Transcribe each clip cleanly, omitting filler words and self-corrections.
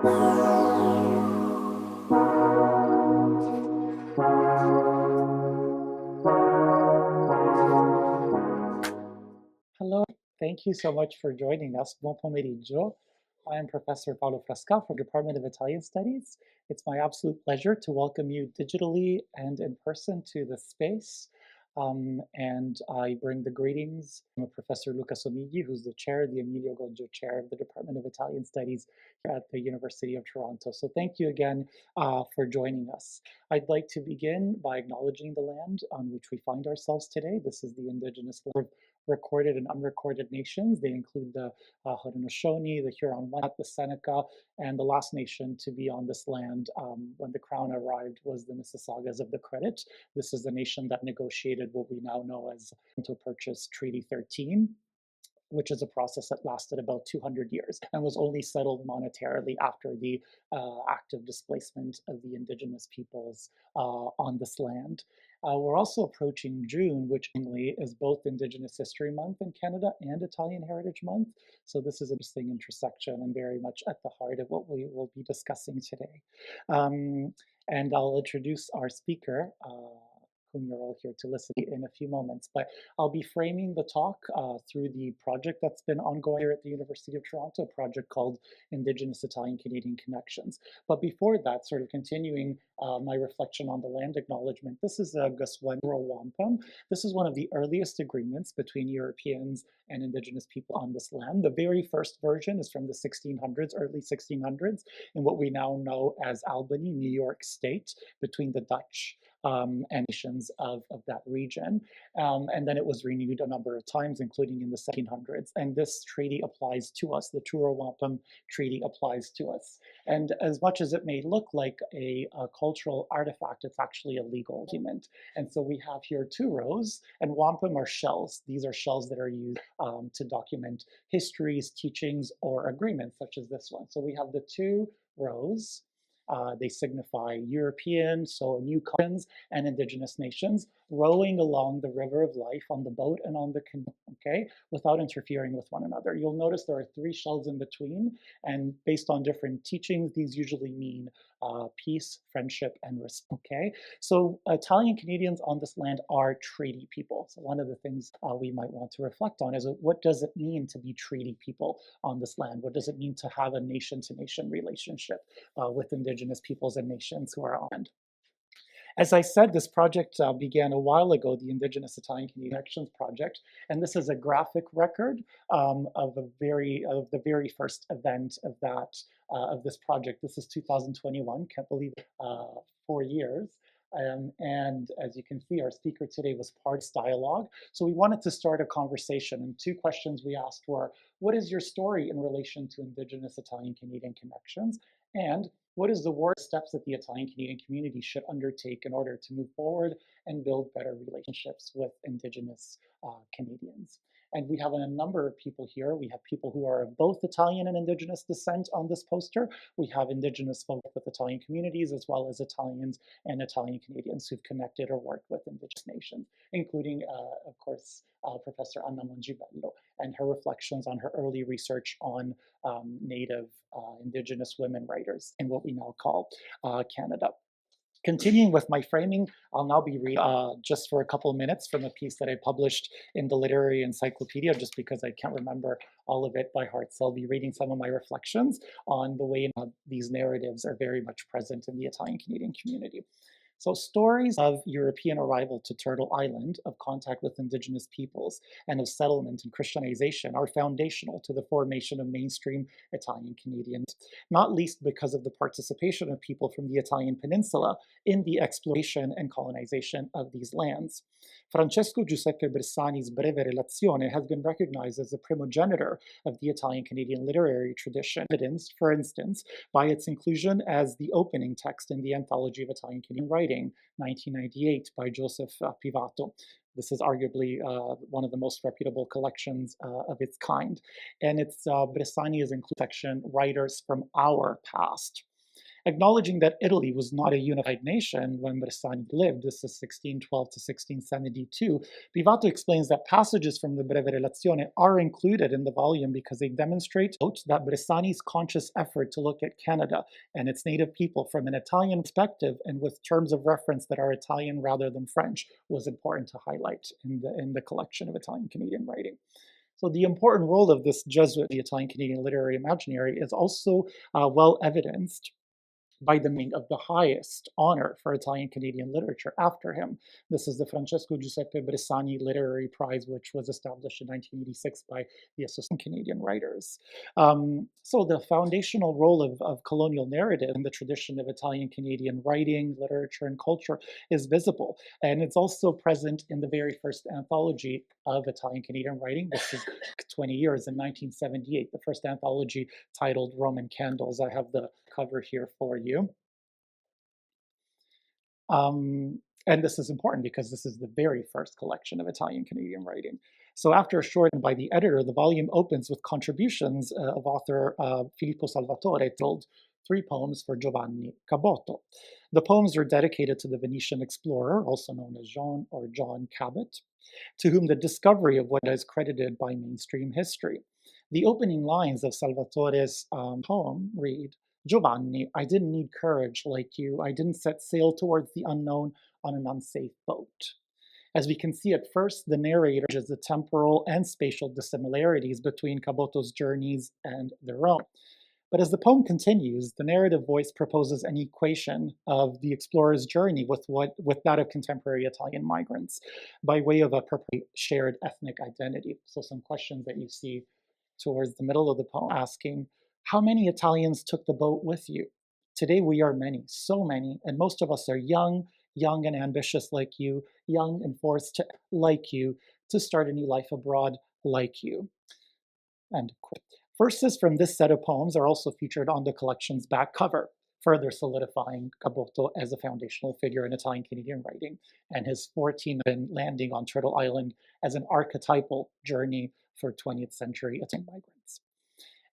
Hello, thank you so much for joining us. Buon pomeriggio. I am Professor Paolo Frasca from the Department of Italian Studies. It's my absolute pleasure to welcome you digitally and in person to this space. And I bring the greetings from Professor Luca Somigli, who's the chair, the Emilio Goggio chair of the Department of Italian Studies here at the University of Toronto. So thank you again for joining us. I'd like to begin by acknowledging the land on which we find ourselves today. This is the indigenous land, recorded and unrecorded nations. They include the Haudenosaunee, the Huron-Wendat, the Seneca, and the last nation to be on this land when the crown arrived was the Mississaugas of the Credit. This is the nation that negotiated what we now know as the Purchase Treaty 13, which is a process that lasted about 200 years and was only settled monetarily after the active displacement of the indigenous peoples on this land. We're also approaching June, which is both Indigenous History Month in Canada and Italian Heritage Month. So this is an interesting intersection and very much at the heart of what we will be discussing today. And I'll introduce our speaker, whom you're all here to listen to in a few moments. But I'll be framing the talk through the project that's been ongoing here at the University of Toronto, a project called Indigenous Italian-Canadian Connections. But before that, sort of continuing my reflection on the land acknowledgement, this is Guswan Wampum. This is one of the earliest agreements between Europeans and Indigenous people on this land. The very first version is from the 1600s, early 1600s, in what we now know as Albany, New York State, between the Dutch and nations of that region. And then it was renewed a number of times, including in the 1700s. And this treaty applies to us. The Truro Wampum Treaty applies to us. And as much as it may look like a cultural artifact, it's actually a legal document. And so we have here two rows, and wampum are shells. These are shells that are used to document histories, teachings, or agreements, such as this one. So we have the two rows. They signify European, so new colonies, and indigenous nations rowing along the river of life on the boat and on the canoe, okay, without interfering with one another. You'll notice there are three shells in between, and based on different teachings, these usually mean peace, friendship, and respect, okay? So Italian Canadians on this land are treaty people. So one of the things we might want to reflect on is what does it mean to be treaty people on this land? What does it mean to have a nation-to-nation relationship with indigenous peoples and nations who are on land? As I said, this project began a while ago, the Indigenous Italian-Canadian Connections Project, and this is a graphic record of the very first event of this project. This is 2021, can't believe it, 4 years. And as you can see, our speaker today was part of this dialogue. So we wanted to start a conversation, and two questions we asked were, what is your story in relation to Indigenous Italian-Canadian connections? And what is the work steps that the Italian-Canadian community should undertake in order to move forward and build better relationships with Indigenous Canadians? And we have a number of people here. We have people who are of both Italian and Indigenous descent on this poster. We have Indigenous folk with Italian communities, as well as Italians and Italian Canadians who've connected or worked with Indigenous nations, including, of course, Professor Anna Mongibello and her reflections on her early research on Native Indigenous women writers in what we now call Canada. Continuing with my framing, I'll now be reading just for a couple of minutes from a piece that I published in the Literary Encyclopedia, just because I can't remember all of it by heart. So I'll be reading some of my reflections on the way these narratives are very much present in the Italian-Canadian community. So stories of European arrival to Turtle Island, of contact with Indigenous peoples, and of settlement and Christianization are foundational to the formation of mainstream Italian Canadians, not least because of the participation of people from the Italian peninsula in the exploration and colonization of these lands. Francesco Giuseppe Bressani's Breve Relazione has been recognized as the primogenitor of the Italian-Canadian literary tradition, evidenced, for instance, by its inclusion as the opening text in the Anthology of Italian-Canadian Writing, 1998, by Joseph Pivato. This is arguably one of the most reputable collections of its kind. And it's Bressani is included section, Writers from Our Past. Acknowledging that Italy was not a unified nation when Bressani lived, this is 1612 to 1672, Caboto explains that passages from the Breve Relazione are included in the volume because they demonstrate that Bressani's conscious effort to look at Canada and its native people from an Italian perspective and with terms of reference that are Italian rather than French was important to highlight in the collection of Italian-Canadian writing. So the important role of this Jesuit, the Italian-Canadian literary imaginary, is also well evidenced by the meaning of the highest honor for Italian-Canadian literature after him. This is the Francesco Giuseppe Bressani Literary Prize, which was established in 1986 by the Association of Canadian Writers. So the foundational role of colonial narrative in the tradition of Italian-Canadian writing, literature, and culture is visible. And it's also present in the very first anthology of Italian-Canadian writing. This is 20 years in 1978, the first anthology titled Roman Candles. I have the cover here for you. And this is important because this is the very first collection of Italian-Canadian writing. So after a short by the editor, the volume opens with contributions of author Filippo Salvatore titled Three Poems for Giovanni Caboto. The poems are dedicated to the Venetian explorer, also known as Jean or John Cabot, to whom the discovery of what is credited by mainstream history. The opening lines of Salvatore's poem read, Giovanni, I didn't need courage like you. I didn't set sail towards the unknown on an unsafe boat. As we can see at first, the narrator is the temporal and spatial dissimilarities between Caboto's journeys and their own. But as the poem continues, the narrative voice proposes an equation of the explorer's journey with that of contemporary Italian migrants by way of a shared ethnic identity. So some questions that you see towards the middle of the poem asking, how many Italians took the boat with you? Today we are many, so many, and most of us are young and ambitious like you, young and forced to, like you, to start a new life abroad like you. End quote. Verses from this set of poems are also featured on the collection's back cover, further solidifying Caboto as a foundational figure in Italian-Canadian writing, and his 14 landing on Turtle Island as an archetypal journey for 20th century Italian migrants.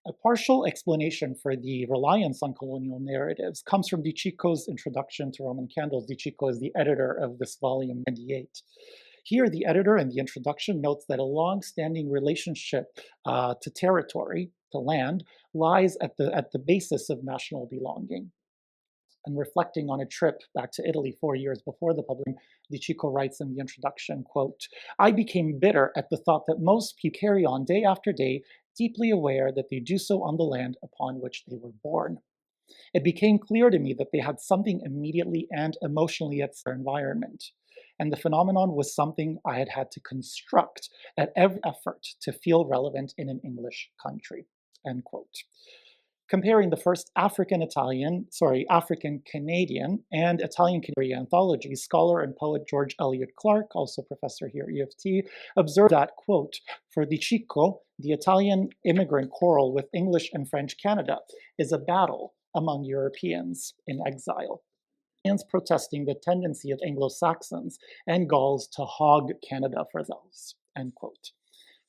A partial explanation for the reliance on colonial narratives comes from Di Cicco's introduction to Roman Candles. Di Cicco is the editor of this volume 98. Here, the editor in the introduction notes that a long-standing relationship to territory, to land, lies at the basis of national belonging. And reflecting on a trip back to Italy 4 years before the publication, Di Cicco writes in the introduction, quote, I became bitter at the thought that most people carry on day after day, deeply aware that they do so on the land upon which they were born. It became clear to me that they had something immediately and emotionally at their environment. And the phenomenon was something I had had to construct at every effort to feel relevant in an English country, end quote. Comparing the first African-Canadian and Italian-Canadian anthologies, scholar and poet George Eliot Clark, also professor here at U of T, observed that, quote, for Di Cicco, the Italian immigrant quarrel with English and French Canada is a battle among Europeans in exile, protesting the tendency of Anglo-Saxons and Gauls to hog Canada for themselves, end quote.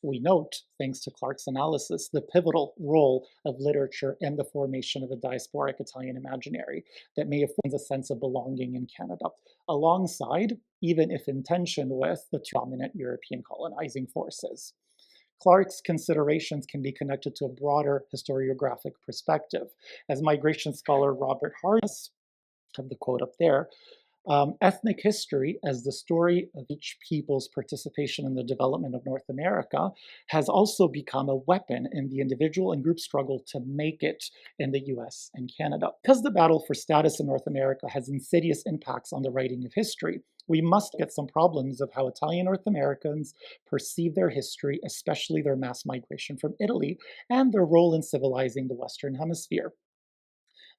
We note, thanks to Clark's analysis, the pivotal role of literature in the formation of a diasporic Italian imaginary that may afford a sense of belonging in Canada, alongside, even if in tension with, the dominant European colonizing forces. Clark's considerations can be connected to a broader historiographic perspective. As migration scholar Robert Harris, I have the quote up there, ethnic history, as the story of each people's participation in the development of North America, has also become a weapon in the individual and group struggle to make it in the US and Canada. Because the battle for status in North America has insidious impacts on the writing of history, we must get some problems of how Italian North Americans perceive their history, especially their mass migration from Italy, and their role in civilizing the Western Hemisphere.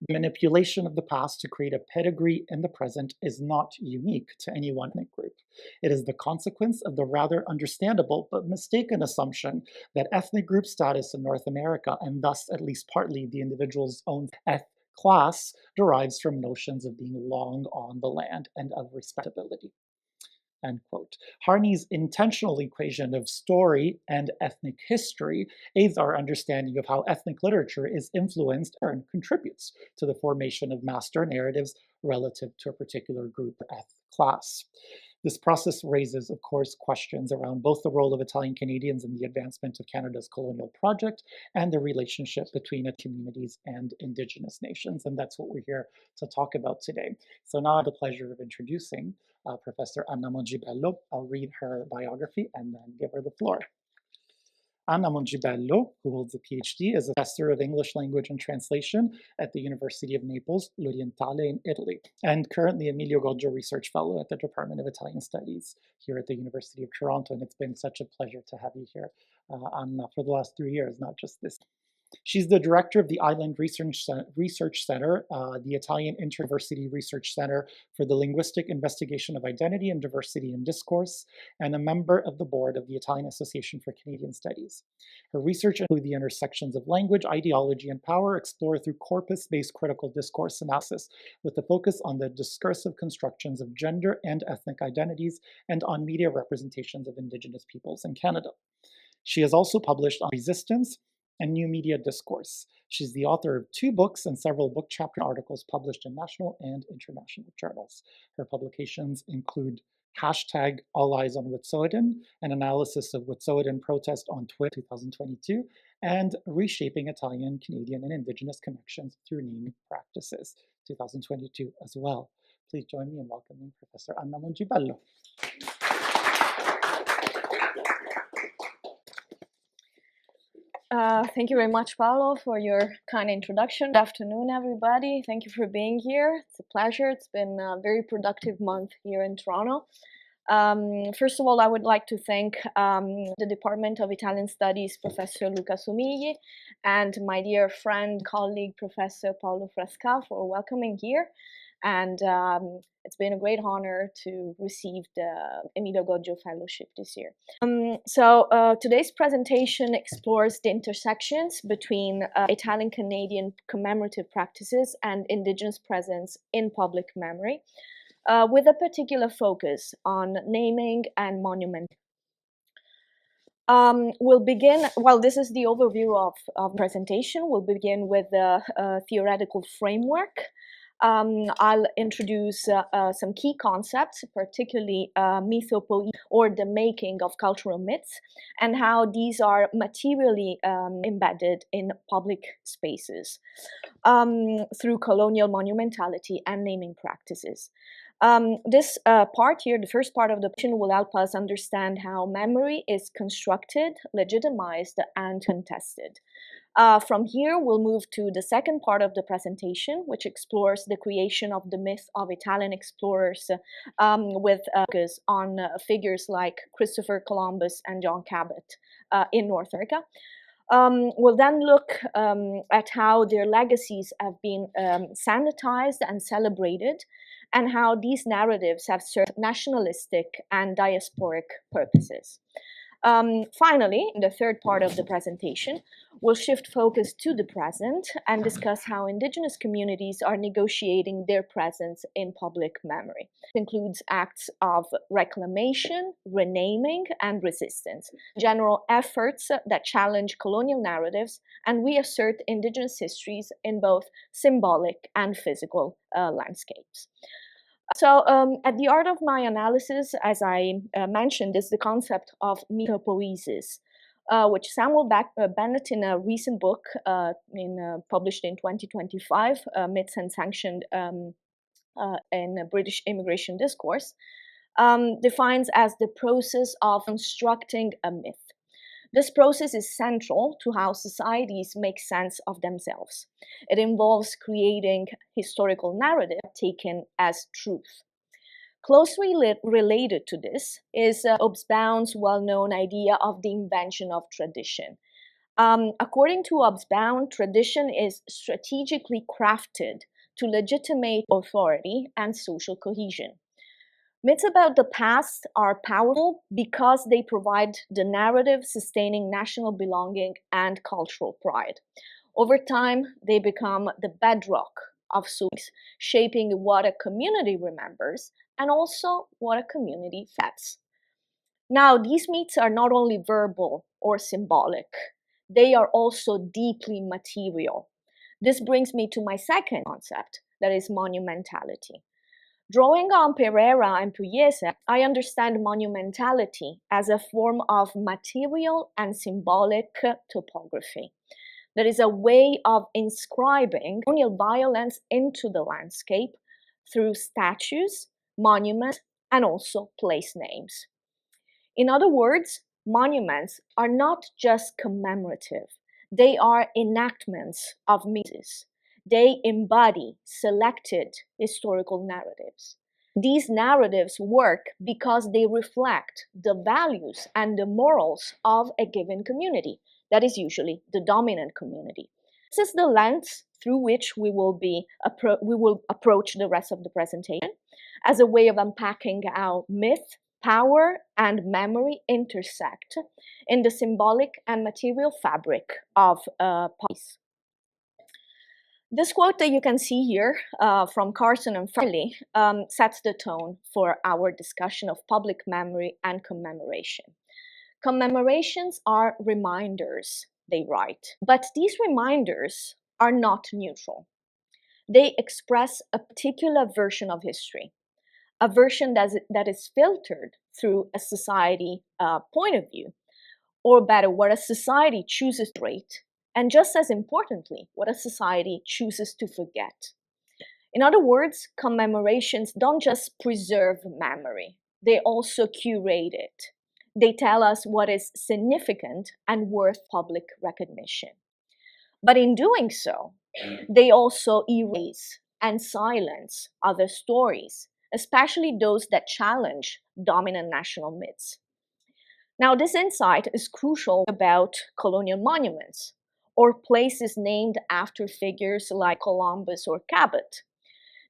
The manipulation of the past to create a pedigree in the present is not unique to any one ethnic group. It is the consequence of the rather understandable but mistaken assumption that ethnic group status in North America, and thus at least partly the individual's own class, derives from notions of being long on the land and of respectability. End quote. Harney's intentional equation of story and ethnic history aids our understanding of how ethnic literature is influenced and contributes to the formation of master narratives relative to a particular group or ethnic class. This process raises, of course, questions around both the role of Italian Canadians in the advancement of Canada's colonial project and the relationship between communities and Indigenous nations. And that's what we're here to talk about today. So now I have the pleasure of introducing Professor Anna Mongibello. I'll read her biography and then give her the floor. Anna Mongibello, who holds a PhD, is a professor of English language and translation at the University of Naples, L'Orientale in Italy, and currently Emilio Goggio Research Fellow at the Department of Italian Studies here at the University of Toronto. And it's been such a pleasure to have you here, Anna, for the last 3 years, not just this. She's the director of the Island Research Center, the Italian Interuniversity Research Center for the Linguistic Investigation of Identity and Diversity in Discourse, and a member of the board of the Italian Association for Canadian Studies. Her research includes the intersections of language, ideology, and power explored through corpus-based critical discourse analysis, with a focus on the discursive constructions of gender and ethnic identities and on media representations of Indigenous peoples in Canada. She has also published on resistance and new media discourse. She's the author of 2 books and several book chapter articles published in national and international journals. Her publications include hashtag All Eyes on Wet'suwet'en, an analysis of Wet'suwet'en protest on Twitter 2022, and Reshaping Italian, Canadian, and Indigenous Connections Through Naming Practices 2022 as well. Please join me in welcoming Professor Anna Mongibello. Thank you very much, Paolo, for your kind introduction. Good afternoon, everybody. Thank you for being here. It's a pleasure. It's been a very productive month here in Toronto. First of all, I would like to thank the Department of Italian Studies, Professor Luca Somigli, and my dear friend, colleague, Professor Paolo Frasca, for welcoming here. And it's been a great honor to receive the Emilio Goggio Fellowship this year. Today's presentation explores the intersections between Italian-Canadian commemorative practices and Indigenous presence in public memory, with a particular focus on naming and monument. We'll begin, well, this is the overview of presentation. We'll begin with the theoretical framework. I'll introduce some key concepts, particularly mythopoeia, or the making of cultural myths, and how these are materially embedded in public spaces through colonial monumentality and naming practices. This part here, the first part of the presentation, will help us understand how memory is constructed, legitimized, and contested. From here, we'll move to the second part of the presentation, which explores the creation of the myth of Italian explorers with focus on figures like Christopher Columbus and John Cabot in North America. We'll then look at how their legacies have been sanitized and celebrated, and how these narratives have served nationalistic and diasporic purposes. Finally, in the third part of the presentation, we'll shift focus to the present and discuss how Indigenous communities are negotiating their presence in public memory. It includes acts of reclamation, renaming, and resistance, general efforts that challenge colonial narratives and reassert Indigenous histories in both symbolic and physical landscapes. So at the heart of my analysis, as I mentioned, is the concept of mythopoesis, which Samuel Bennett, in a recent book published in 2025, Myths and Sanctioned in British Immigration Discourse, defines as the process of constructing a myth. This process is central to how societies make sense of themselves. It involves creating historical narrative taken as truth. Closely related to this is Hobsbawm's well-known idea of the invention of tradition. According to Hobsbawm, tradition is strategically crafted to legitimate authority and social cohesion. Myths about the past are powerful because they provide the narrative sustaining national belonging and cultural pride. Over time, they become the bedrock of stories, shaping what a community remembers and also what a community sets. Now, these myths are not only verbal or symbolic, they are also deeply material. This brings me to my second concept, that is monumentality. Drawing on Pereira and Pugliese, I understand monumentality as a form of material and symbolic topography. That is a way of inscribing colonial violence into the landscape through statues, monuments, and also place names. In other words, monuments are not just commemorative, they are enactments of myths. They embody selected historical narratives. These narratives work because they reflect the values and the morals of a given community, that is usually the dominant community. This is the lens through which we will approach the rest of the presentation as a way of unpacking how myth, power, and memory intersect in the symbolic and material fabric of police. This quote that you can see here from Carson and Farley sets the tone for our discussion of public memory and commemoration. Commemorations are reminders, they write, but these reminders are not neutral. They express a particular version of history, a version that is filtered through a society point of view, or better, what a society chooses to rate, and just as importantly, what a society chooses to forget. In other words, commemorations don't just preserve memory, they also curate it. They tell us what is significant and worth public recognition. But in doing so, they also erase and silence other stories, especially those that challenge dominant national myths. Now, this insight is crucial about colonial monuments or places named after figures like Columbus or Cabot.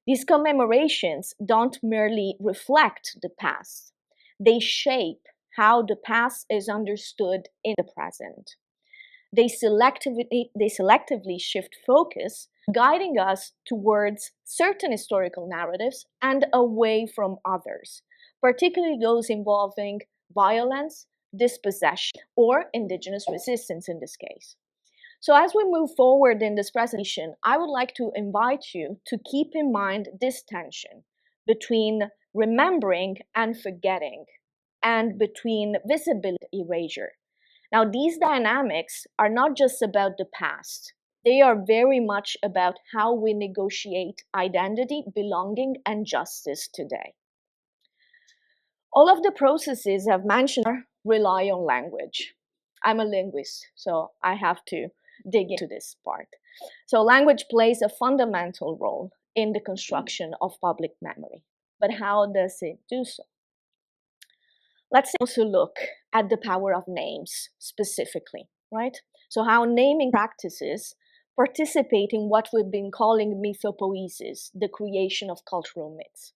These commemorations don't merely reflect the past, they shape how the past is understood in the present. They selectively shift focus, guiding us towards certain historical narratives and away from others, particularly those involving violence, dispossession, or indigenous resistance in this case. So as we move forward in this presentation, I would like to invite you to keep in mind this tension between remembering and forgetting, and between visibility and erasure. Now, these dynamics are not just about the past. They are very much about how we negotiate identity, belonging, and justice today. All of the processes I've mentioned rely on language. I'm a linguist, so I have to dig into this part. So language plays a fundamental role in the construction of public memory. But how does it do so? Let's also look at the power of names specifically, right? So how naming practices participate in what we've been calling mythopoiesis, the creation of cultural myths.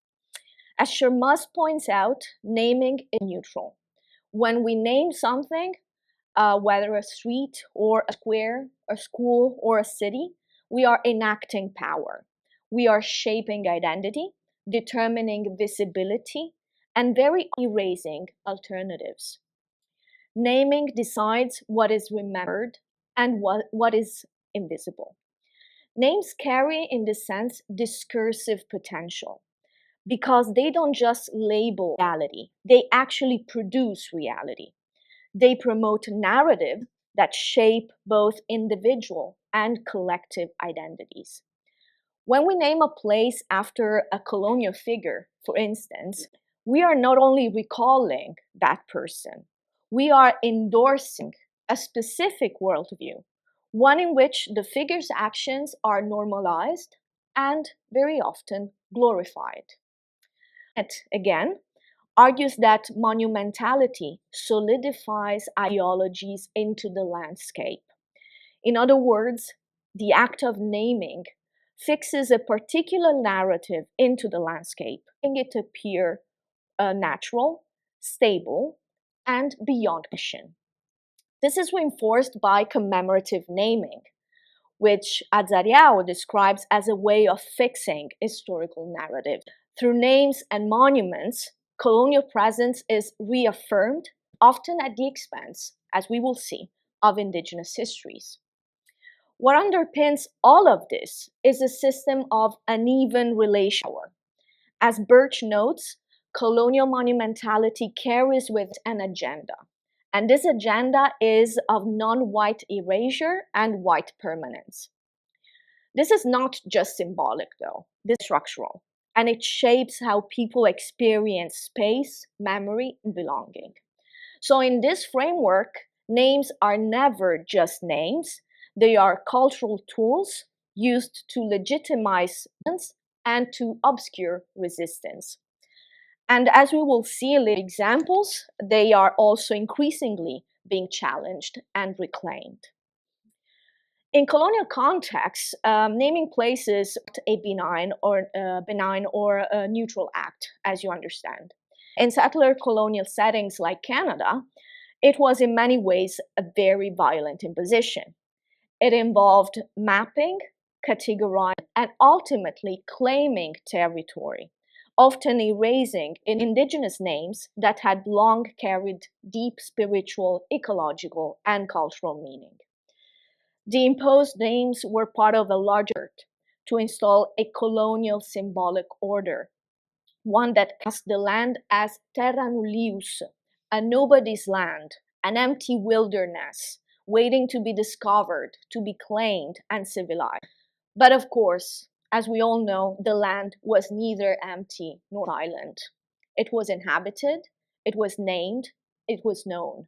As Shermas points out, naming is neutral. When we name something, whether a street or a square, a school or a city, we are enacting power. We are shaping identity, determining visibility, and very erasing alternatives. Naming decides what is remembered and what is invisible. Names carry, in this sense, discursive potential because they don't just label reality, they actually produce reality. They promote narrative that shape both individual and collective identities. When we name a place after a colonial figure, for instance, we are not only recalling that person, we are endorsing a specific worldview, one in which the figure's actions are normalized and very often glorified. It, again, argues that monumentality solidifies ideologies into the landscape. In other words, the act of naming fixes a particular narrative into the landscape, making it appear natural, stable, and beyond question. This is reinforced by commemorative naming, which Azariao describes as a way of fixing historical narrative Through names and monuments, colonial presence is reaffirmed, often at the expense, as we will see, of indigenous histories. What underpins all of this is a system of uneven relation. As Birch notes, colonial monumentality carries with it an agenda, and this agenda is of non-white erasure and white permanence. This is not just symbolic, though. This is structural, and it shapes how people experience space, memory, and belonging. So in this framework, names are never just names. They are cultural tools used to legitimize and to obscure resistance. And as we will see in the examples, they are also increasingly being challenged and reclaimed. In colonial contexts, naming places a benign or a neutral act, as you understand. In settler colonial settings like Canada, it was in many ways a very violent imposition. It involved mapping, categorizing, and ultimately claiming territory, often erasing indigenous names that had long carried deep spiritual, ecological, and cultural meaning. The imposed names were part of a larger effort to install a colonial symbolic order, one that cast the land as terra nullius, a nobody's land, an empty wilderness, waiting to be discovered, to be claimed and civilized. But of course, as we all know, the land was neither empty nor silent. It was inhabited, it was named, it was known.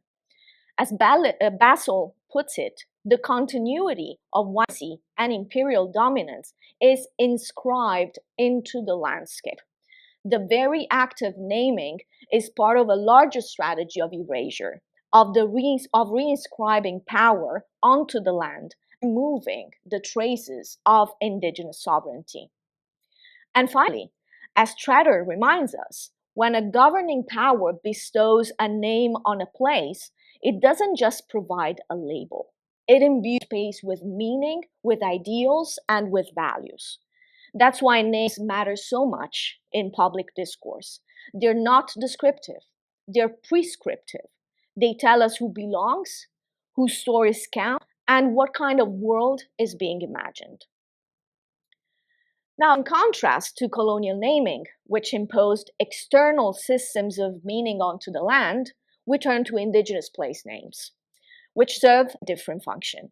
As Basil puts it, the continuity of white and imperial dominance is inscribed into the landscape. The very act of naming is part of a larger strategy of erasure, of reinscribing power onto the land, removing the traces of indigenous sovereignty. And finally, as Treader reminds us, when a governing power bestows a name on a place, it doesn't just provide a label. It imbues space with meaning, with ideals, and with values. That's why names matter so much in public discourse. They're not descriptive, they're prescriptive. They tell us who belongs, whose stories count, and what kind of world is being imagined. Now, in contrast to colonial naming, which imposed external systems of meaning onto the land, we turn to indigenous place names, which serve a different function.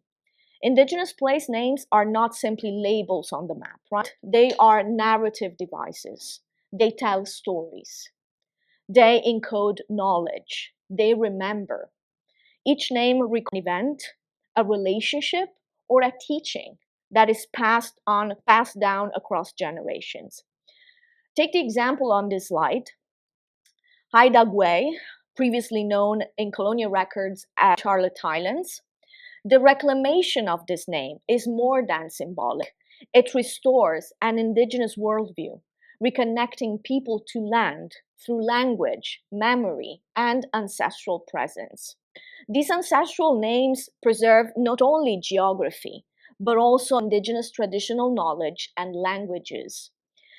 Indigenous place names are not simply labels on the map, right? They are narrative devices. They tell stories. They encode knowledge. They remember. Each name records an event, a relationship, or a teaching that is passed down across generations. Take the example on this slide. Haida Gwaii, previously known in colonial records as Charlotte Islands. The reclamation of this name is more than symbolic. It restores an indigenous worldview, reconnecting people to land through language, memory, and ancestral presence. These ancestral names preserve not only geography, but also indigenous traditional knowledge and languages.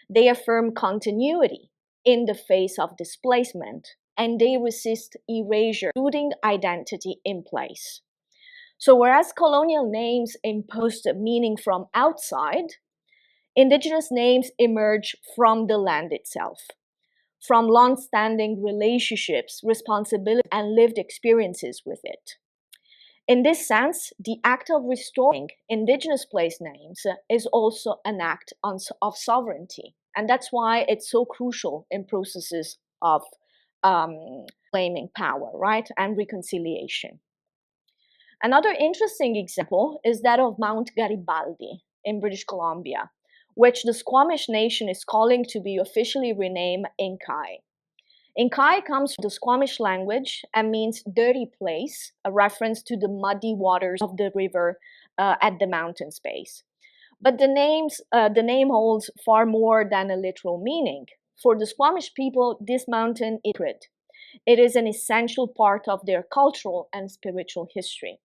They affirm continuity in the face of displacement, and they resist erasure, rooting identity in place. So whereas colonial names imposed meaning from outside, indigenous names emerge from the land itself, from long-standing relationships, responsibility, and lived experiences with it. In this sense, the act of restoring indigenous place names is also an act of sovereignty. And that's why it's so crucial in processes of claiming power, right, and reconciliation. Another interesting example is that of Mount Garibaldi in British Columbia, which the Squamish Nation is calling to be officially renamed Inkai. Inkai comes from the Squamish language and means dirty place, a reference to the muddy waters of the river at the mountain's base. But the name holds far more than a literal meaning. For the Squamish people, this mountain is sacred. It is an essential part of their cultural and spiritual history.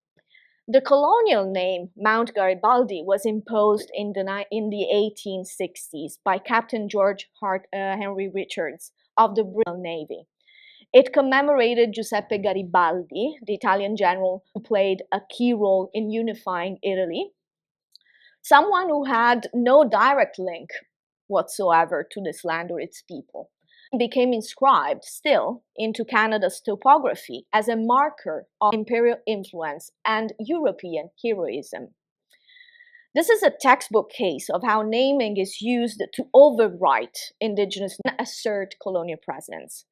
The colonial name Mount Garibaldi was imposed in the 1860s by Captain George Henry Richards of the British Navy. It commemorated Giuseppe Garibaldi, the Italian general who played a key role in unifying Italy, someone who had no direct link whatsoever to this land or its people. It became inscribed still into Canada's topography as a marker of imperial influence and European heroism. This is a textbook case of how naming is used to overwrite Indigenous and assert colonial presence.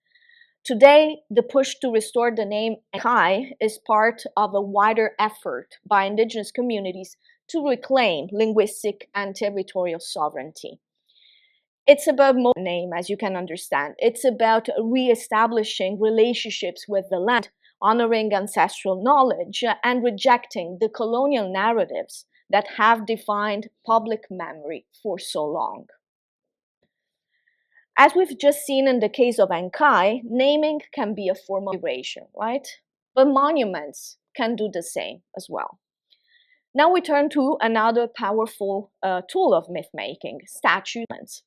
Today, the push to restore the name Kai is part of a wider effort by Indigenous communities to reclaim linguistic and territorial sovereignty. It's about more name, as you can understand. It's about re-establishing relationships with the land, honoring ancestral knowledge, and rejecting the colonial narratives that have defined public memory for so long. As we've just seen in the case of Ankai, naming can be a form of erasure, right? But monuments can do the same as well. Now we turn to another powerful tool of myth-making, statues.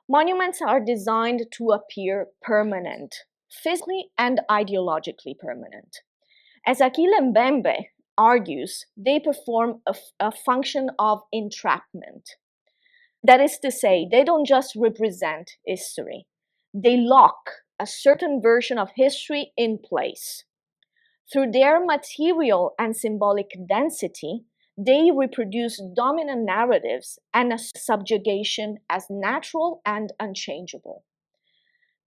Monuments are designed to appear permanent, physically and ideologically permanent. As Achille Mbembe argues, they perform a function of entrapment. That is to say, they don't just represent history. They lock a certain version of history in place. Through their material and symbolic density, they reproduce dominant narratives and a subjugation as natural and unchangeable.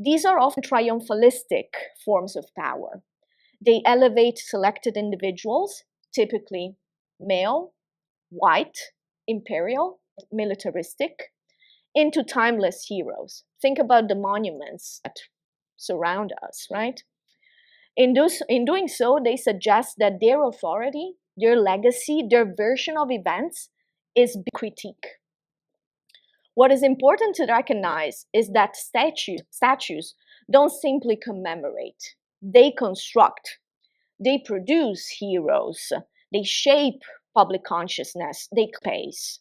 These are often triumphalistic forms of power. They elevate selected individuals, typically male, white, imperial, militaristic, into timeless heroes. Think about the monuments that surround us, right? In doing so, they suggest that their authority, their legacy, their version of events is critique. What is important to recognize is that statues don't simply commemorate. They construct, they produce heroes, they shape public consciousness, they space.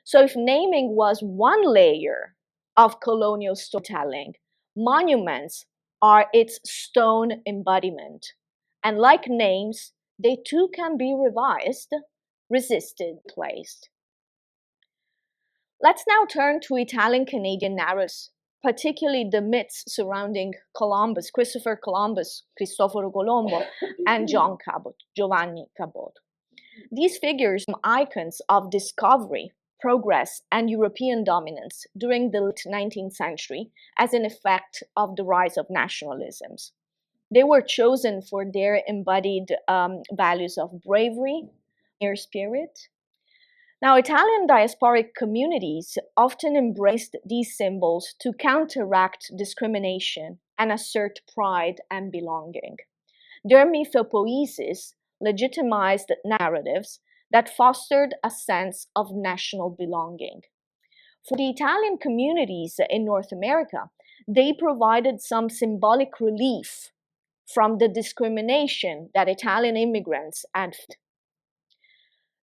So if naming was one layer of colonial storytelling, monuments are its stone embodiment. And like names, they too can be revised, resisted, placed. Let's now turn to Italian-Canadian narratives, particularly the myths surrounding Columbus, Christopher Columbus, Cristoforo Colombo, and Giovanni Caboto. These figures are icons of discovery, progress, and European dominance during the late 19th century as an effect of the rise of nationalisms. They were chosen for their embodied values of bravery, inner spirit. Now, Italian diasporic communities often embraced these symbols to counteract discrimination and assert pride and belonging. Their mythopoiesis legitimized narratives that fostered a sense of national belonging. For the Italian communities in North America, they provided some symbolic relief from the discrimination that Italian immigrants had.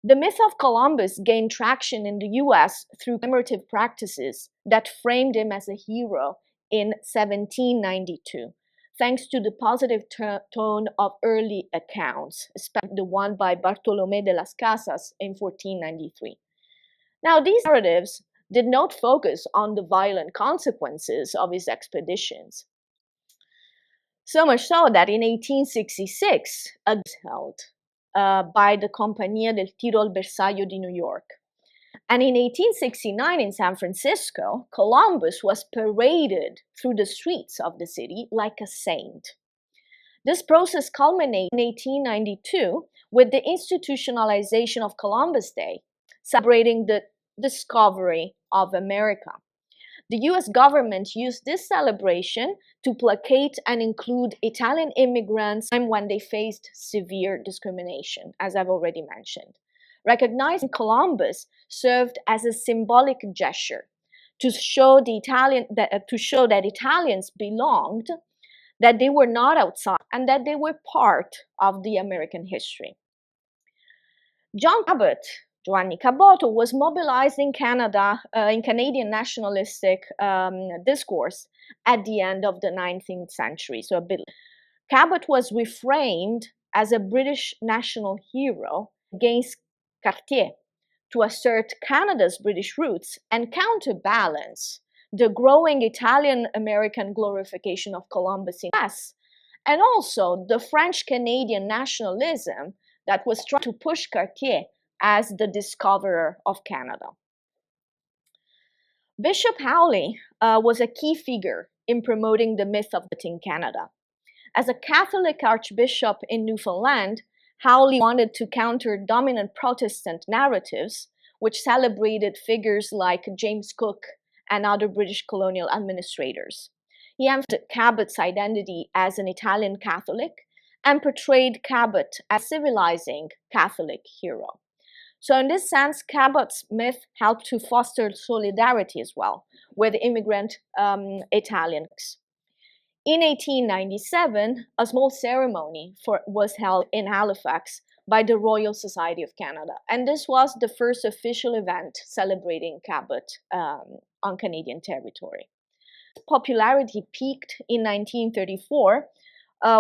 The myth of Columbus gained traction in the US through commemorative practices that framed him as a hero in 1792, thanks to the positive tone of early accounts, especially the one by Bartolomé de las Casas in 1493. Now, these narratives did not focus on the violent consequences of his expeditions. So much so that in 1866, a was held by the Compagnia del Tirol Bersaglio di New York. And in 1869 in San Francisco, Columbus was paraded through the streets of the city like a saint. This process culminated in 1892 with the institutionalization of Columbus Day, celebrating the discovery of America. The US government used this celebration to placate and include Italian immigrants when they faced severe discrimination, as I've already mentioned. Recognizing Columbus served as a symbolic gesture to show that Italians belonged, that they were not outside, and that they were part of the American history. Giovanni Caboto, was mobilized in Canada, in Canadian nationalistic discourse at the end of the 19th century. So Cabot was reframed as a British national hero against Cartier to assert Canada's British roots and counterbalance the growing Italian-American glorification of Columbus in the US, and also the French-Canadian nationalism that was trying to push Cartier as the discoverer of Canada. Bishop Hawley was a key figure in promoting the myth of in Canada. As a Catholic archbishop in Newfoundland, Hawley wanted to counter dominant Protestant narratives, which celebrated figures like James Cook and other British colonial administrators. He emphasized Cabot's identity as an Italian Catholic and portrayed Cabot as a civilizing Catholic hero. So in this sense, Cabot's myth helped to foster solidarity as well with immigrant Italians. In 1897, a small ceremony was held in Halifax by the Royal Society of Canada, and this was the first official event celebrating Cabot on Canadian territory. Popularity peaked in 1934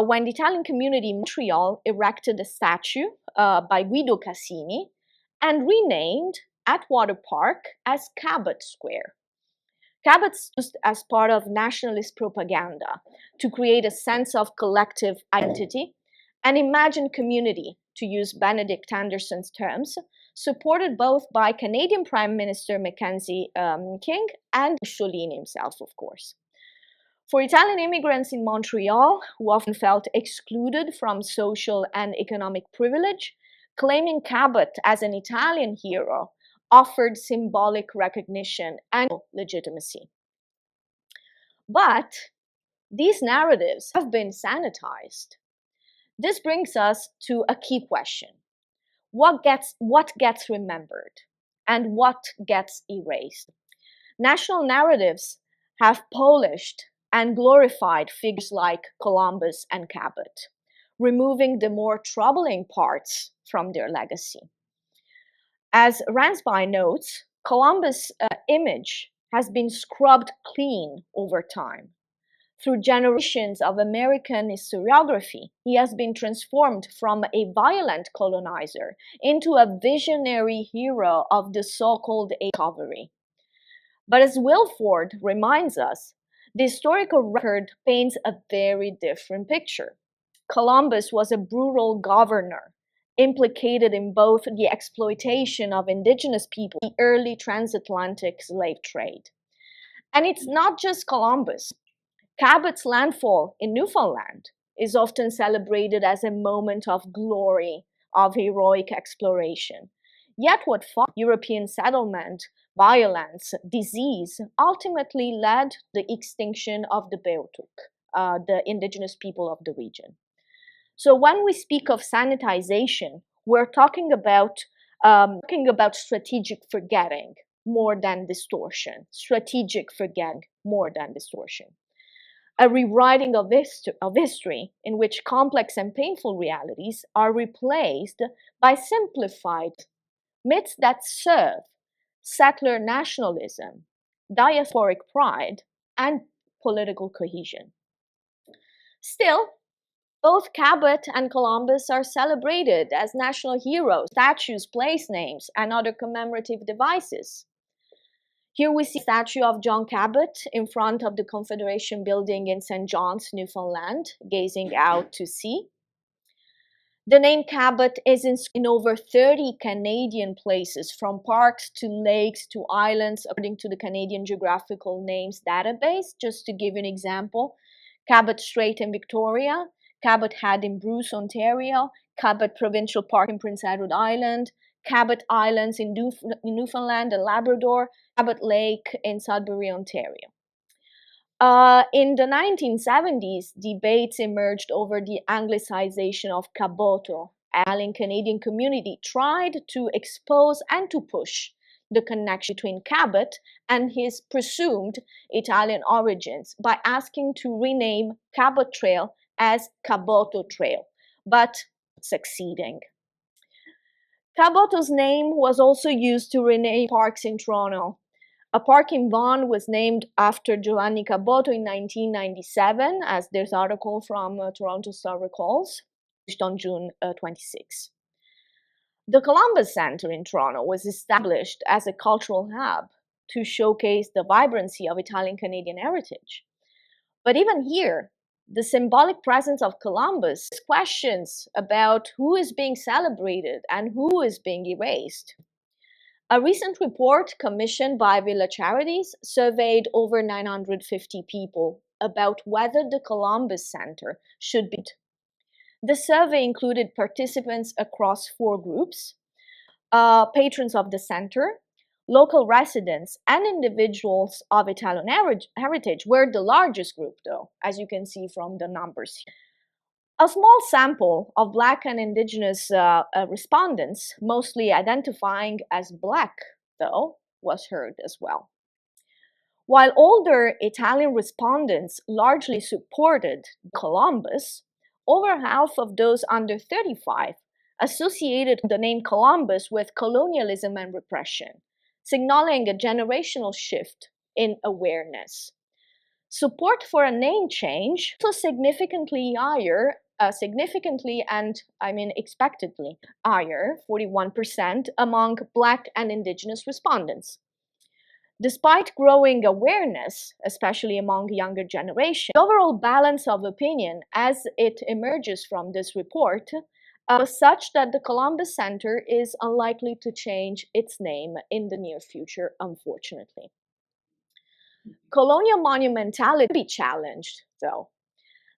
when the Italian community in Montreal erected a statue by Guido Cassini and renamed Atwater Park as Cabot Square. Cabot's used as part of nationalist propaganda to create a sense of collective identity and imagined community, to use Benedict Anderson's terms, supported both by Canadian Prime Minister Mackenzie King and Mussolini himself, of course. For Italian immigrants in Montreal, who often felt excluded from social and economic privilege, claiming Cabot as an Italian hero offered symbolic recognition and legitimacy. But these narratives have been sanitized. This brings us to a key question. What gets remembered and what gets erased? National narratives have polished and glorified figures like Columbus and Cabot, removing the more troubling parts from their legacy. As Ransby notes, Columbus' image has been scrubbed clean over time. Through generations of American historiography, he has been transformed from a violent colonizer into a visionary hero of the so-called discovery. But as Wilford reminds us, the historical record paints a very different picture. Columbus was a brutal governor, implicated in both the exploitation of indigenous people and the early transatlantic slave trade. And it's not just Columbus. Cabot's landfall in Newfoundland is often celebrated as a moment of glory, of heroic exploration. Yet what followed, European settlement, violence, disease, ultimately led to the extinction of the Beothuk, the indigenous people of the region. So when we speak of sanitization, we're talking about strategic forgetting more than distortion. Strategic forgetting more than distortion. A rewriting of history in which complex and painful realities are replaced by simplified myths that serve settler nationalism, diasporic pride, and political cohesion. Still, both Cabot and Columbus are celebrated as national heroes, statues, place names, and other commemorative devices. Here we see a statue of John Cabot in front of the Confederation Building in St. John's, Newfoundland, gazing out to sea. The name Cabot is in over 30 Canadian places, from parks to lakes to islands, according to the Canadian Geographical Names Database. Just to give you an example, Cabot Strait in Victoria, Cabot Head in Bruce, Ontario, Cabot Provincial Park in Prince Edward Island, Cabot Islands in Newfoundland and Labrador, Cabot Lake in Sudbury, Ontario. In the 1970s, debates emerged over the anglicization of Caboto. The Italian-Canadian community tried to expose and to push the connection between Cabot and his presumed Italian origins by asking to rename Cabot Trail as Caboto Trail, but succeeding. Caboto's name was also used to rename parks in Toronto. A park in Vaughan was named after Giovanni Caboto in 1997, as this article from Toronto Star recalls, published on June 26. The Columbus Centre in Toronto was established as a cultural hub to showcase the vibrancy of Italian-Canadian heritage. But even here, the symbolic presence of Columbus questions about who is being celebrated and who is being erased. A recent report commissioned by Villa Charities surveyed over 950 people about whether the Columbus Centre should be. The survey included participants across 4 groups: patrons of the center, local residents, and individuals of Italian heritage were the largest group, though, as you can see from the numbers. A small sample of Black and Indigenous respondents, mostly identifying as Black, though, was heard as well. While older Italian respondents largely supported Columbus, over half of those under 35 associated the name Columbus with colonialism and repression, signaling a generational shift in awareness. Support for a name change was significantly higher, expectedly higher, 41%, among Black and Indigenous respondents. Despite growing awareness, especially among younger generations, the overall balance of opinion as it emerges from this report was such that the Columbus Centre is unlikely to change its name in the near future, unfortunately. Colonial monumentality can be challenged, though.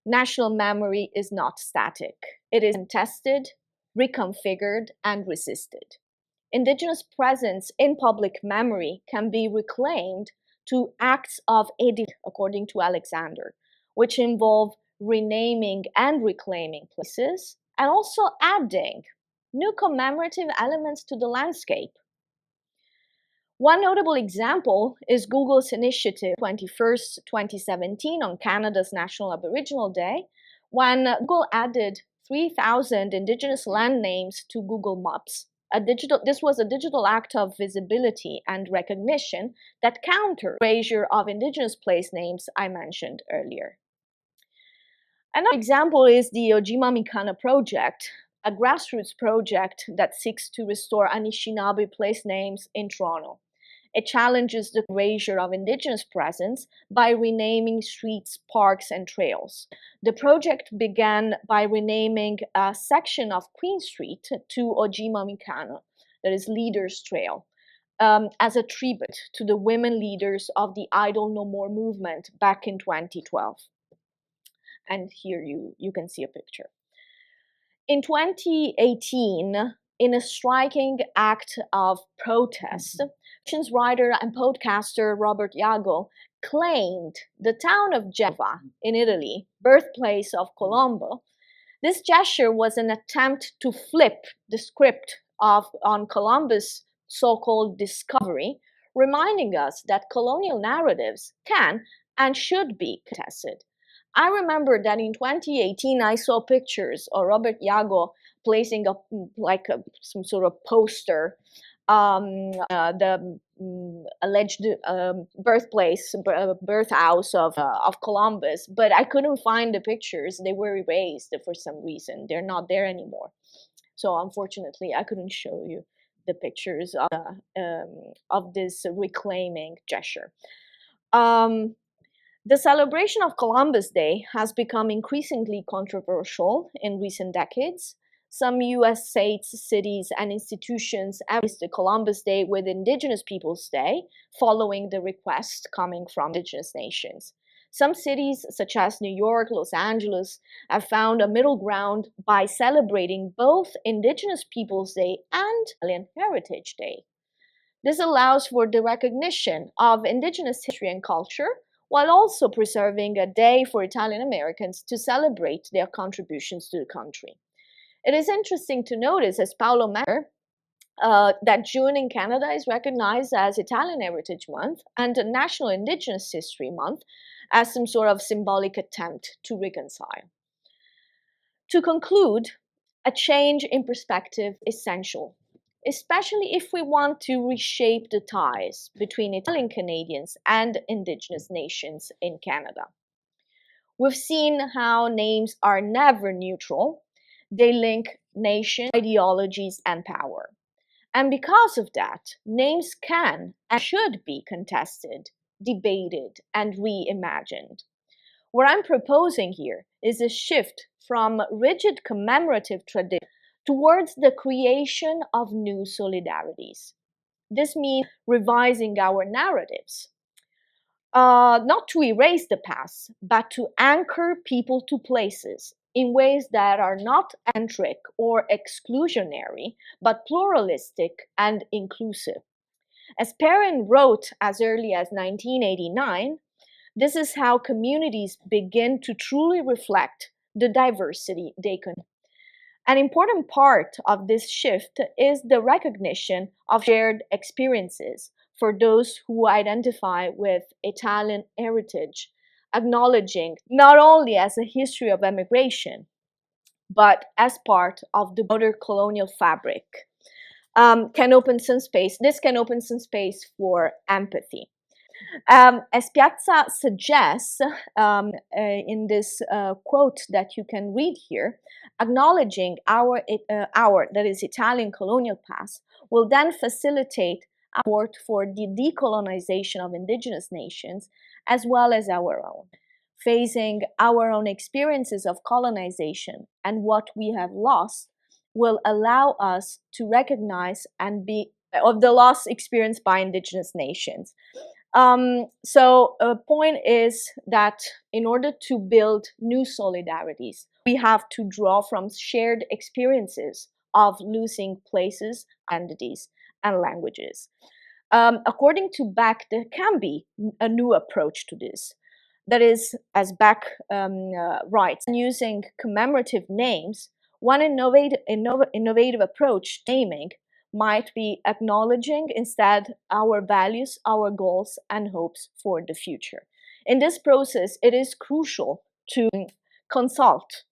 National memory is not static. It is tested, reconfigured, and resisted. Indigenous presence in public memory can be reclaimed to acts of edification, according to Alexander, which involve renaming and reclaiming places, and also adding new commemorative elements to the landscape. One notable example is Google's initiative 21st, 2017 on Canada's National Aboriginal Day, when Google added 3,000 Indigenous land names to Google Maps. This was a digital act of visibility and recognition that countered the erasure of Indigenous place names I mentioned earlier. Another example is the Ojima Mikana project, a grassroots project that seeks to restore Anishinaabe place names in Toronto. It challenges the erasure of Indigenous presence by renaming streets, parks, and trails. The project began by renaming a section of Queen Street to Ojima Mikana, that is Leaders Trail, as a tribute to the women leaders of the Idle No More movement back in 2012. And here you can see a picture. In 2018, in a striking act of protest, writer and podcaster Robert Iago claimed the town of Genova in Italy, birthplace of Colombo. This gesture was an attempt to flip the script on Columbus' so-called discovery, reminding us that colonial narratives can and should be contested. I remember that in 2018, I saw pictures of Robert Iago placing some sort of poster, the alleged birth house of Columbus, but I couldn't find the pictures. They were erased for some reason. They're not there anymore. So unfortunately, I couldn't show you the pictures of this reclaiming gesture. The celebration of Columbus Day has become increasingly controversial in recent decades. Some U.S. states, cities, and institutions have replaced the Columbus Day with Indigenous Peoples Day, following the request coming from Indigenous nations. Some cities, such as New York, Los Angeles, have found a middle ground by celebrating both Indigenous Peoples Day and Italian Heritage Day. This allows for the recognition of Indigenous history and culture, while also preserving a day for Italian Americans to celebrate their contributions to the country. It is interesting to notice, as Paolo mentioned, that June in Canada is recognized as Italian Heritage Month and National Indigenous History Month as some sort of symbolic attempt to reconcile. To conclude, a change in perspective is essential. especially if we want to reshape the ties between Italian Canadians and Indigenous nations in Canada. We've seen how names are never neutral. They link nation, ideologies, and power. And because of that, names can and should be contested, debated, and reimagined. What I'm proposing here is a shift from rigid commemorative tradition towards the creation of new solidarities. This means revising our narratives, not to erase the past, but to anchor people to places in ways that are not centric or exclusionary, but pluralistic and inclusive. As Perrin wrote as early as 1989, this is how communities begin to truly reflect the diversity they contain. An important part of this shift is the recognition of shared experiences for those who identify with Italian heritage, acknowledging not only as a history of emigration, but as part of the broader colonial fabric. This can open some space for empathy. As Piazza suggests in this quote that you can read here, acknowledging our that is Italian colonial past will then facilitate support for the decolonization of indigenous nations as well as our own. Facing our own experiences of colonization and what we have lost will allow us to recognize and be of the loss experienced by indigenous nations. So a point is that in order to build new solidarities, we have to draw from shared experiences of losing places, identities, and languages. According to Beck, there can be a new approach to this. That is, as Beck writes, using commemorative names, one innovative approach to naming might be acknowledging instead our values, our goals, and hopes for the future. In this process, it is crucial to consult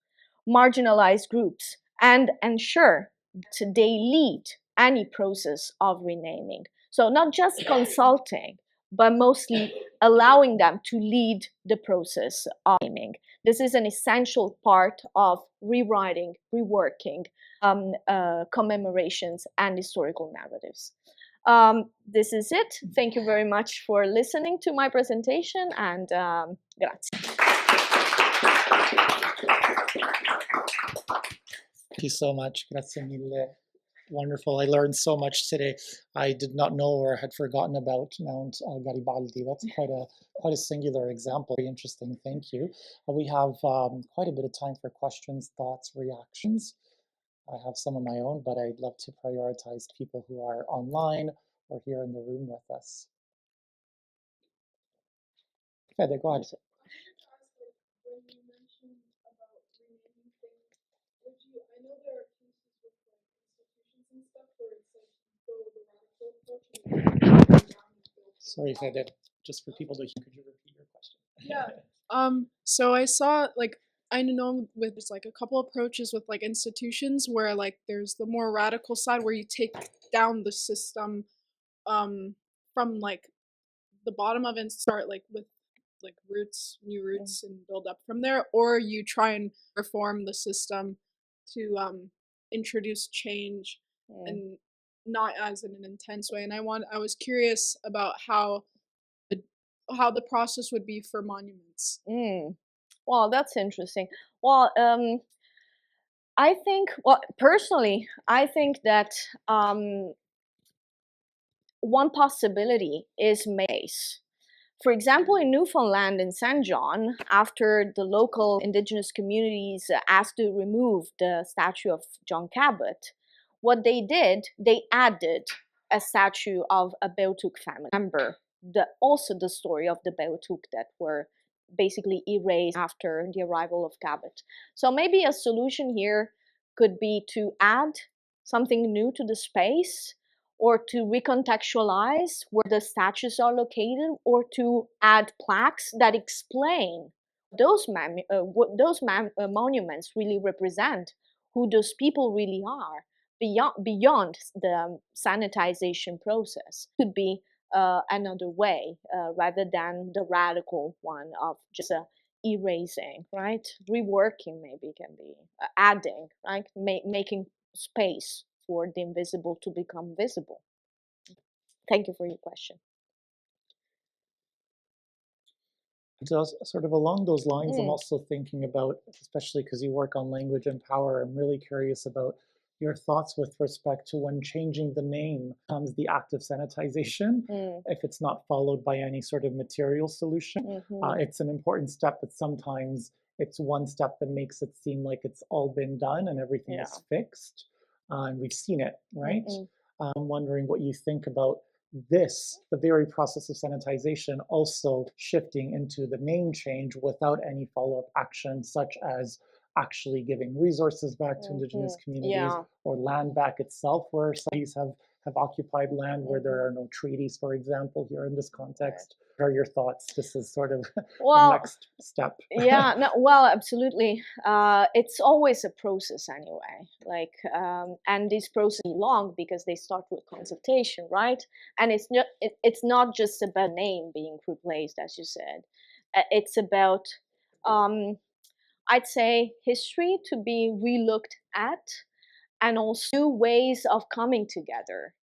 marginalized groups and ensure that they lead any process of renaming. So not just consulting, but mostly allowing them to lead the process of naming. This is an essential part of rewriting, reworking commemorations and historical narratives. This is it. Thank you very much for listening to my presentation, and grazie. Thank you so much. Grazie mille. Wonderful. I learned so much today. I did not know or had forgotten about Mount Garibaldi. That's quite a singular example. Very interesting. Thank you. We have quite a bit of time for questions, thoughts, reactions. I have some of my own, but I'd love to prioritize people who are online or here in the room with us. Fede, go ahead. Sorry, Fede, just for people to hear, could you repeat your question? Yeah. So I saw I know with just a couple approaches with institutions where there's the more radical side where you take down the system from the bottom of it and start with new roots and build up from there, or you try and reform the system to introduce change and not as in an intense way. And I was curious about how the process would be for monuments. Well, that's interesting. Well, I think, personally, I think that one possibility is maze. For example, in Newfoundland and St. John, after the local indigenous communities asked to remove the statue of John Cabot, what they did, they added a statue of a Beothuk family member. Also the story of the Beothuk that were basically erased after the arrival of Cabot. So maybe a solution here could be to add something new to the space, or to recontextualize where the statues are located, or to add plaques that explain what those monuments really represent, who those people really are, beyond the sanitization process could be another way rather than the radical one of just erasing, right? Reworking maybe can be adding, right? Making space for the invisible to become visible. Thank you for your question. Just sort of along those lines, I'm also thinking about, especially because you work on language and power, I'm really curious about your thoughts with respect to when changing the name becomes the act of sanitization, if it's not followed by any sort of material solution. It's an important step, but sometimes it's one step that makes it seem like it's all been done and everything is fixed. And we've seen it, right? I'm wondering what you think about this, the very process of sanitization, also shifting into the name change without any follow-up action, such as actually giving resources back to Indigenous communities or land back itself, where cities have occupied land where there are no treaties, for example, here in this context. What are your thoughts? This is sort of the next step. Well, absolutely. It's always a process anyway. Like, and these processes are long because they start with consultation, right? And it's not just about name being replaced, as you said. It's about, I'd say, history to be relooked at, and also new ways of coming together.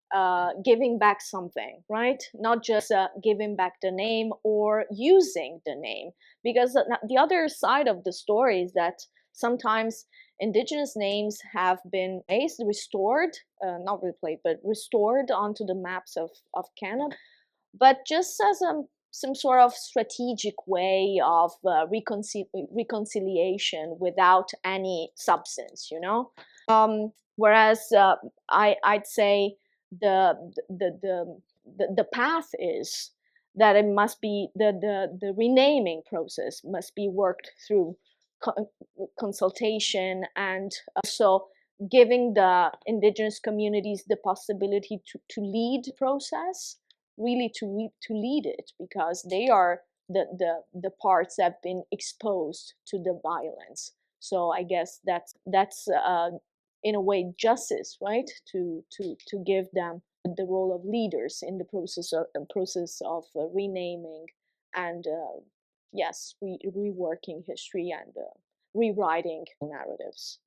Giving back something, right? Not just giving back the name or using the name. Because the other side of the story is that sometimes Indigenous names have been restored, not replaced, but restored onto the maps of Canada, but just as some sort of strategic way of reconciliation without any substance, you know? Whereas I'd say the path is that it must be the renaming process must be worked through consultation, and also giving the Indigenous communities the possibility to lead the process, really to lead it, because they are the parts that have been exposed to the violence. So I guess that's in a way justice, right? To give them the role of leaders in the process of renaming and yes, reworking history and rewriting narratives.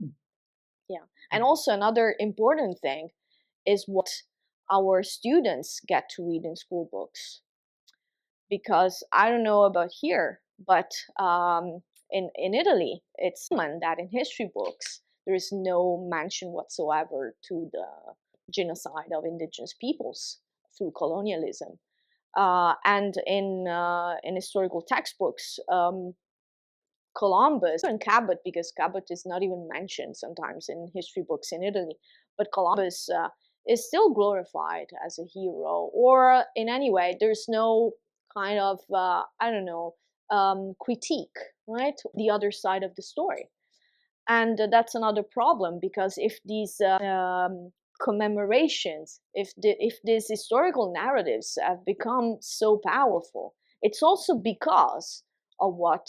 Yeah, and also another important thing is what our students get to read in school books, because I don't know about here, but in Italy, it's common that in history books there is no mention whatsoever to the genocide of indigenous peoples through colonialism. And in historical textbooks, Columbus and Cabot, because Cabot is not even mentioned sometimes in history books in Italy, but Columbus is still glorified as a hero, or in any way, there's no kind of, I don't know, critique, right? The other side of the story. And that's another problem, because if these commemorations, if these historical narratives have become so powerful, it's also because of what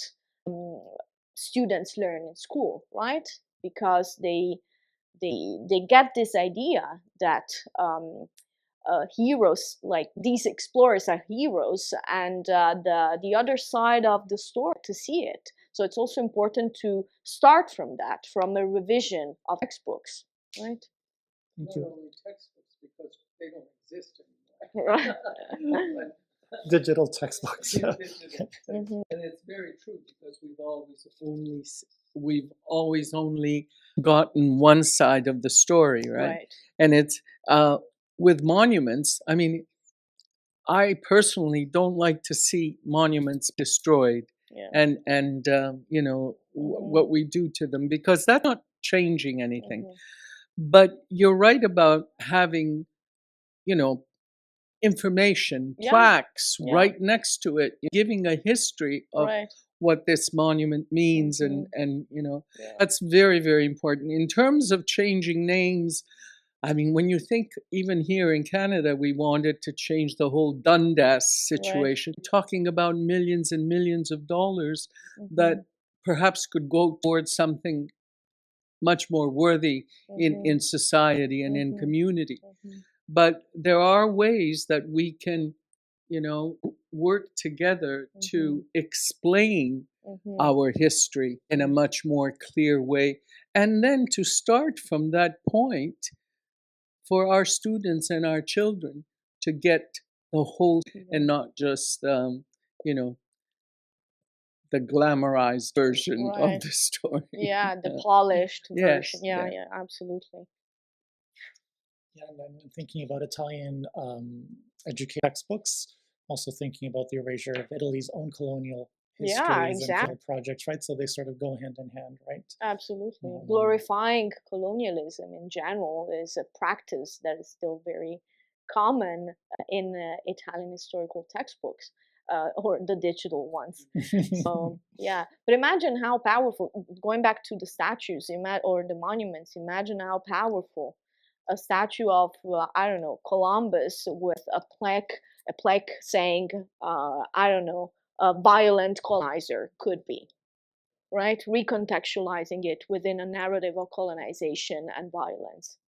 students learn in school, right? Because they get this idea that heroes, like these explorers, are heroes, and the other side of the story to see it. So it's also important to start from that, from a revision of textbooks, right? Thank you. Not only textbooks, because they don't exist anymore. Digital textbooks. And it's very true, because we've always only gotten one side of the story, right? And it's with monuments. I mean, I personally don't like to see monuments destroyed, and you know what we do to them, because that's not changing anything. But you're right about having, you know, information, plaques right next to it, giving a history of what this monument means, and you know, that's very, very important. In terms of changing names, I mean, when you think, even here in Canada, we wanted to change the whole Dundas situation, talking about millions and millions of dollars that perhaps could go towards something much more worthy in society and in community. But there are ways that we can, work together to explain our history in a much more clear way, and then to start from that point for our students and our children to get the whole and not just the glamorized version of the story. Yeah, the polished version. Yes, Yeah, absolutely. Yeah, and I'm thinking about Italian education textbooks, also thinking about the erasure of Italy's own colonial histories and field projects, right? So they sort of go hand in hand, right? Absolutely. Glorifying colonialism in general is a practice that is still very common in Italian historical textbooks. Or the digital ones. So yeah, but imagine how powerful. Going back to the statues, or the monuments. Imagine how powerful a statue of I don't know, Columbus with a plaque saying I don't know, a violent colonizer could be, right? Recontextualizing it within a narrative of colonization and violence.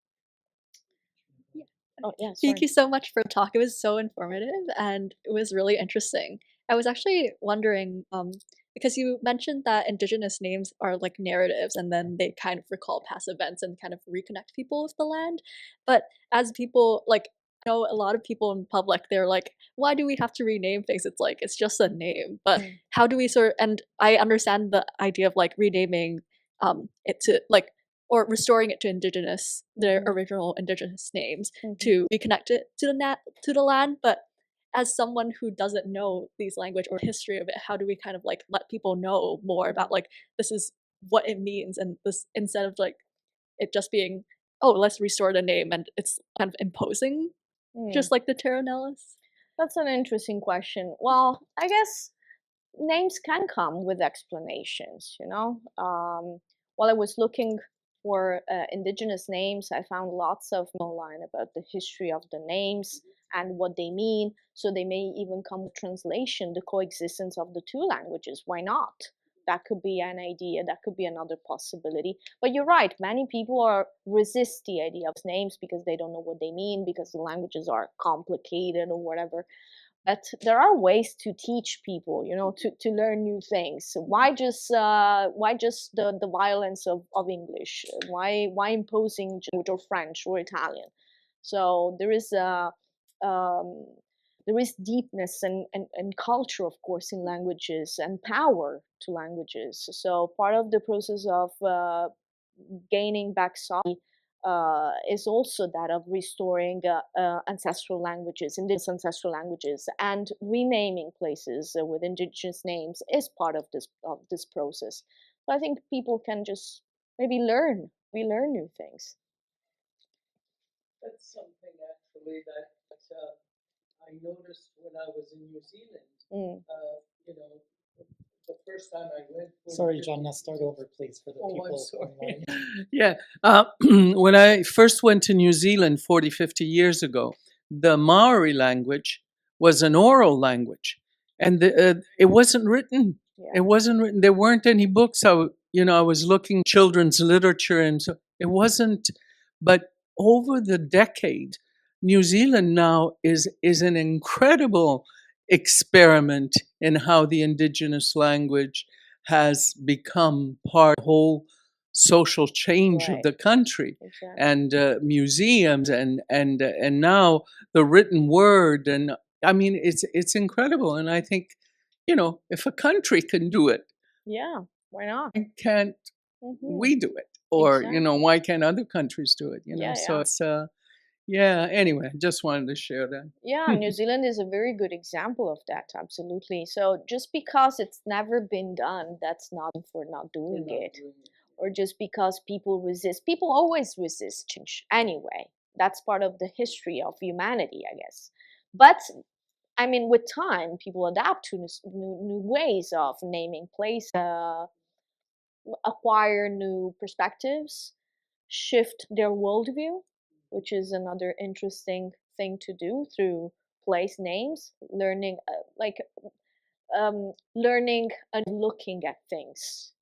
Oh, yeah, Thank you so much for the talk. It was so informative and it was really interesting. I was actually wondering, because you mentioned that Indigenous names are like narratives and then they kind of recall past events and kind of reconnect people with the land. But as people, like, I know a lot of people in public, they're like, why do we have to rename things? It's like, it's just a name. But how do we and I understand the idea of like renaming it to like, or restoring it to indigenous, their original indigenous names, to reconnect it to the land. But as someone who doesn't know these language or history of it, how do we kind of like let people know more about like this is what it means, and this, instead of like it just being, oh, let's restore the name and it's kind of imposing, just like the Terra Nullius? That's an interesting question. Well, I guess names can come with explanations, while I was looking for indigenous names, I found lots of online about the history of the names and what they mean. So they may even come with translation, the coexistence of the two languages. Why not? That could be an idea. That could be another possibility. But you're right. Many people resist the idea of names because they don't know what they mean, because the languages are complicated or whatever. But there are ways to teach people, to learn new things. Why just the violence of English? Why imposing German or French or Italian? So there is deepness and culture, of course, in languages, and power to languages. So part of the process of gaining back sovereignty is also that of restoring ancestral languages, indigenous ancestral languages, and renaming places with indigenous names is part of this process. So I think people can just maybe learn new things. That's something actually that I noticed when I was in New Zealand. The first time I went. Sorry, John, let's start over, please, for the people online. Yeah. When I first went to New Zealand 40, 50 years ago, the Maori language was an oral language, and it wasn't written. Yeah. It wasn't written. There weren't any books. I was looking children's literature, and so it wasn't. But over the decade, New Zealand now is an incredible experiment in how the indigenous language has become part of the whole social change of the country. Exactly. And museums and now the written word, and I mean it's incredible. And I think, if a country can do it, yeah, why not? Why can't we do it? Or exactly. Why can't other countries do it? So it's yeah, anyway, I just wanted to share that. Yeah, New Zealand is a very good example of that, absolutely. So just because it's never been done, that's not for not doing it. Or just because people resist. People always resist change anyway. That's part of the history of humanity, I guess. But, I mean, with time, people adapt to new ways of naming places, acquire new perspectives, shift their worldview, which is another interesting thing to do through place names, learning, learning and looking at things.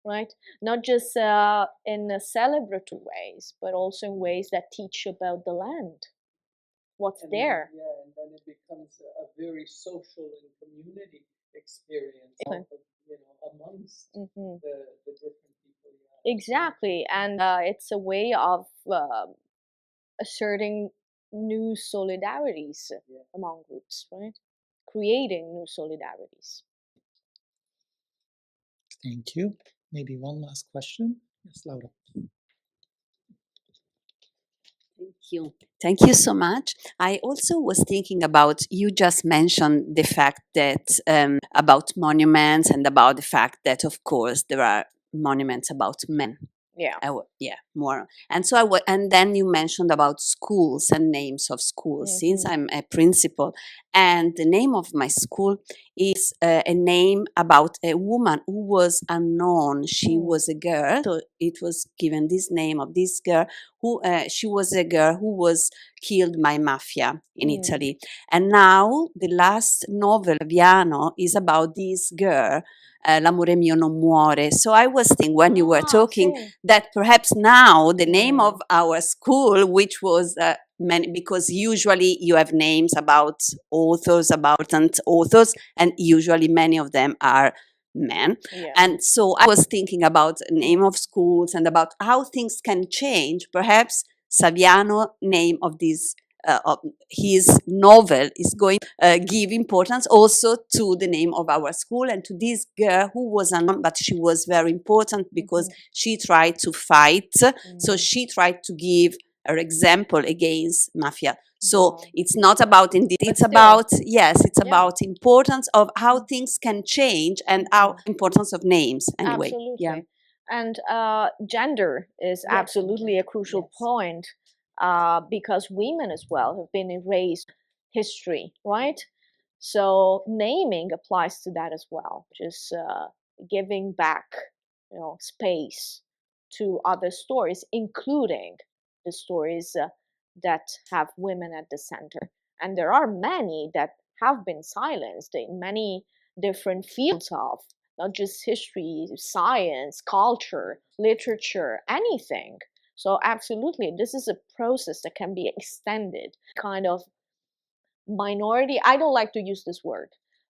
right? Not just in celebratory ways, but also in ways that teach about the land, what's there. Yeah, and then it becomes a very social and community experience, amongst the different people. Yeah. Exactly, and it's a way of asserting new solidarities among groups, right? Creating new solidarities. Thank you. Maybe one last question. Yes, Laura. Thank you. Thank you so much. I also was thinking about, you just mentioned the fact that about monuments and about the fact that, of course, there are monuments about men. Yeah. More. And so and then you mentioned about schools and names of schools. Since I'm a principal, and the name of my school is a name about a woman who was unknown. She was a girl, so it was given this name of this girl who she was a girl who was killed by mafia in Italy. And now the last novel, Viano, is about this girl. L'amore mio non muore. So I was thinking when you were talking that perhaps now the name of our school, which was because usually you have names about authors, and usually many of them are men. And so I was thinking about the name of schools and about how things can change. Perhaps Saviano, name of this of his novel, is going to give importance also to the name of our school and to this girl who was unknown, but she was very important because she tried to fight. So she tried to give her example against mafia. So it's not about it's about about importance of how things can change and how importance of names anyway. Absolutely. Yeah. And gender is absolutely a crucial point. Because women as well have been erased history, right? So naming applies to that as well, just giving back, space to other stories, including the stories that have women at the center. And there are many that have been silenced in many different fields of not just history, science, culture, literature, anything. So absolutely, this is a process that can be extended, kind of minority. I don't like to use this word,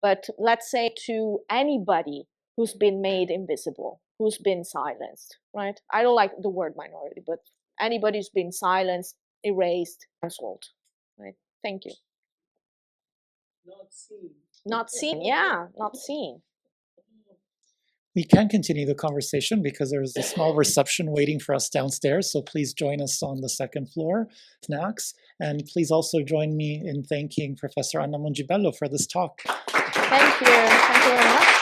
but let's say to anybody who's been made invisible, who's been silenced, right? I don't like the word minority, but anybody who's been silenced, erased, cancelled, right? Thank you. Not seen. Not seen, yeah, not seen. We can continue the conversation because there's a small reception waiting for us downstairs. So please join us on the second floor, snacks. And please also join me in thanking Professor Anna Mongibello for this talk. Thank you. Thank you very much.